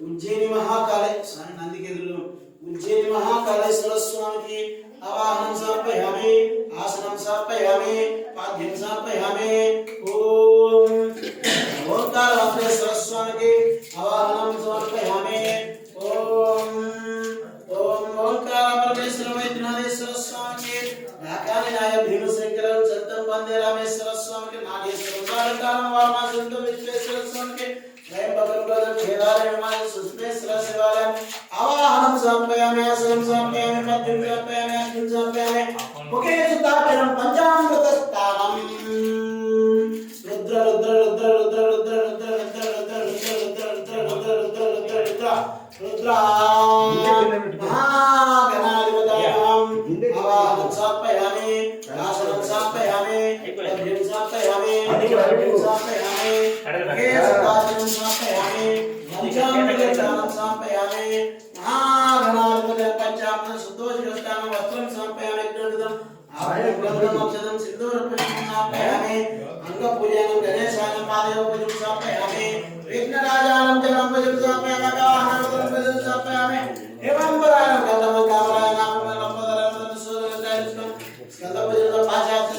उज्जैनी महाकाले उज्जैनी महाकालेश्वर स्वामी की आवाहन समर्पयामि आसनं समर्पयामि पाद्यं समर्पयामि ओम ओंकारेश्वर स्वामी की आवाहनं समर्पयामि ओम ओम ओंकार परमेश्वर वैद्यनाथेश्वर स्वामी की राकानिनाय भीमशंकर सत्तम वंदे रामेश्वर स्वामी के नागेश्वर कालकाल वामा संत विश्वेश्वर स्वामी के जय भगवद केदार विमान सुस्मेश्वर शिवालय आवाहनं समर्पयामि आसनं समर्पयामि पाद्यं समर्पयामि अर्घ्यं समर्पयामि मुखे सुतापनं पंचामृतस्थानं रुद्र रुद्र रुद्र रुद्र रुद्र रुद्र रुद्र रुद्र रुद्र रुद्र रुद्र रुद्र रुद्र रुद्र रुद्र महागणाधिपतयं आवाहनं समर्पयामि आसनं समर्पयामि अर्घ्यं समर्पयामि अर्घ्यं समर्पयामि मुखे सुतापनं समर्पयामि पंचामृतस्थानं समर्पयामि महागणाधिपतयं पंचामृत सुदोषस्थानं वस्त्रं समर्पयामि ग्रन्थम् आभरणं अक्षतं सिन्दूरं समर्पयामि अंगपूजनं गणेशानं पादयोगं समर्पयामि विघ्नराजानं जलं पूजं समर्पयामि आवाहनं पूजं समर्पयामि एवं वरानं गन्धं कामरायणां नमोदरं सुदरं स्कंदपूजनं पाशात्